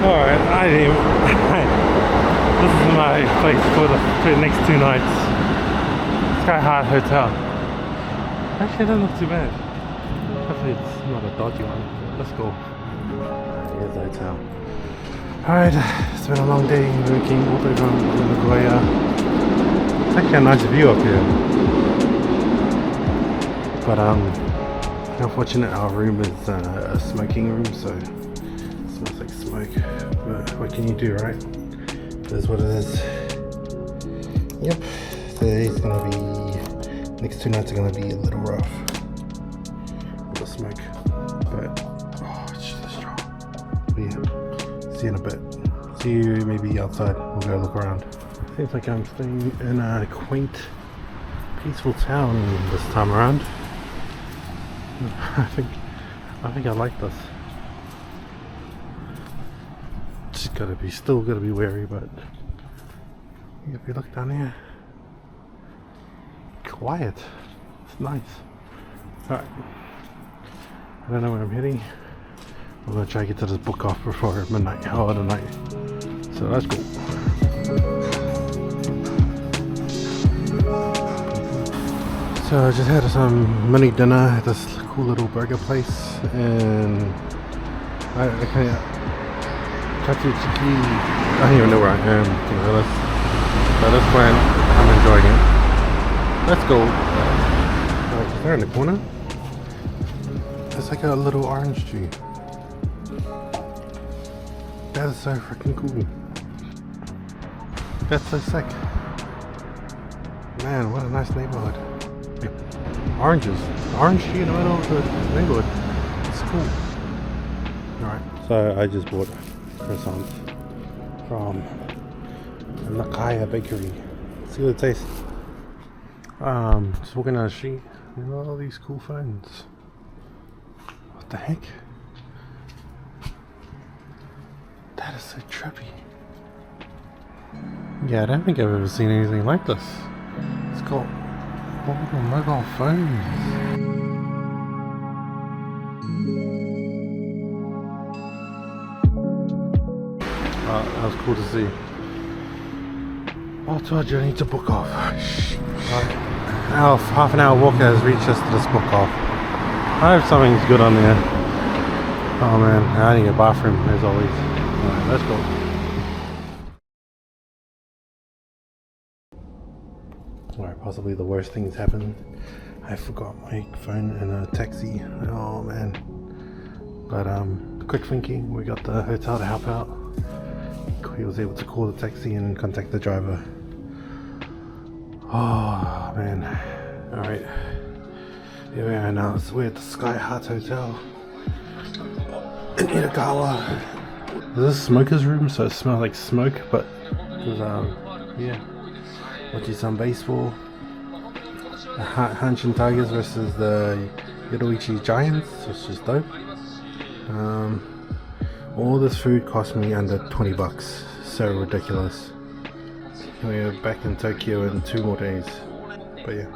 Alright, I didn't even, this is my place for the next 2 nights. Skyheart Hotel. Actually, it doesn't look too bad. Hopefully it's not a dodgy one. Let's go. Here's the hotel. Alright, it's been a long day working all the way from Nagoya. It's actually a nice view up here. But unfortunate our room is a smoking room, so it smells like smoke. But what can you do, right? It is what it is. Yep, today's gonna be, next 2 nights are gonna be a little rough with the smoke. But oh, it's just so strong. But yeah, see you in a bit. See you maybe outside. We'll go look around. Seems like I'm staying in a quaint, peaceful town this time around. I think I like this. Just still gotta be wary, but if you look down here, quiet. It's nice. Alright. I don't know where I'm heading. I'm gonna try to get to this book off before midnight, hour of the night. So let's go. So I just had some mini dinner at this cool little burger place, and I can't Katsuchiki. I don't even know where I am, to be honest. But this point, I'm enjoying it. Let's go. Right there in the corner, there's like a little orange tree. That is so freaking cool. That's so sick. Man, what a nice neighborhood. Oranges. Orange tree in the middle of the neighborhood. It's cool. Alright, so I just bought croissants from Nakaya bakery. See what it tastes. Just walking down the street and all these cool phones. What the heck? That is so trippy. Yeah, I don't think I've ever seen anything like this. It's called mobile phones. That was cool to see. Oh, told you I need to book off. Our half an hour walk has reached us to this book off. I hope something's good on there. Oh man, I need a bathroom as always. Alright, let's go. Alright, possibly the worst things happened. I forgot my phone in a taxi. Oh man. But quick thinking, we got the hotel to help out. He was able to call the taxi and contact the driver. Oh man. Alright. Here we are now. So we're at the Skyheart Hotel in Edogawa. This is a smoker's room, so it smells like smoke, but yeah. Watching some baseball. The Hanshin Tigers versus the Yodoichi Giants, which is dope. All this food cost me under 20 bucks. So ridiculous. We're back in Tokyo in 2 more days. But yeah,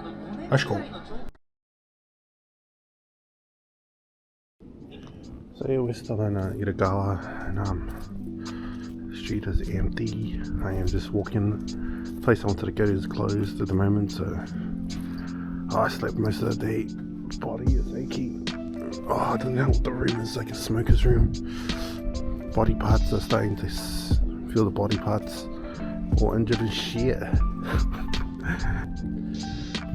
that's cool. So yeah, we're still in Edogawa, and the street is empty. I am just walking. The place I wanted to go to is closed at the moment, so I slept most of the day. Body is aching. Oh, I don't know what the room is, like a smoker's room. Body parts are starting to feel the body parts all injured and shit.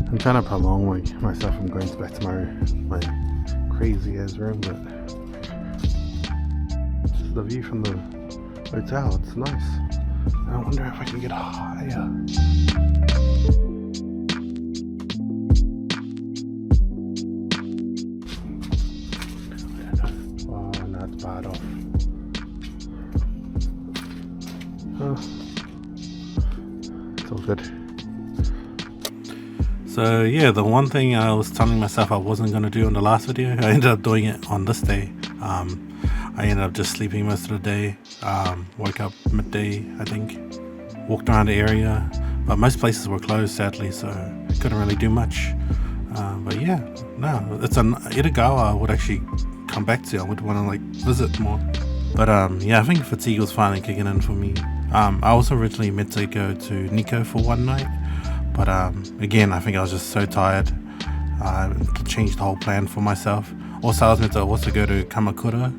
I'm trying to prolong myself from going back to my crazy ass room, but this is the view from the hotel. It's nice. I wonder if I can get higher. Oh, not bad off. It's all good. So yeah, the one thing I was telling myself I wasn't going to do in the last video, I ended up doing it on this day. I ended up just sleeping most of the day. Woke up midday, I think. Walked around the area, but most places were closed sadly, so couldn't really do much. But yeah, no, it's an Edogawa I would actually come back to. I would want to visit more. But yeah, I think fatigue was finally kicking in for me. I was originally meant to go to Nikko for one night, but again, I think I was just so tired to change the whole plan for myself. Also, I was meant to also go to Kamakura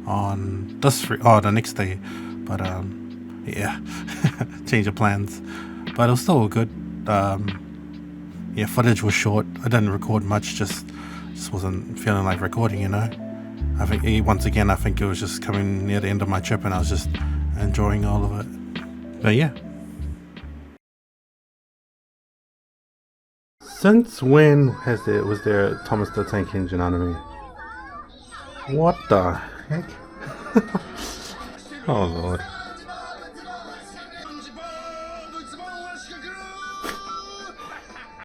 on the next day, but yeah, change of plans. But it was still good. Yeah, footage was short. I didn't record much. Just wasn't feeling like recording, you know. I think once again, I think it was just coming near the end of my trip, and I was just enjoying all of it. But yeah. Since when was there a Thomas the Tank Engine anime? What the heck? Oh lord.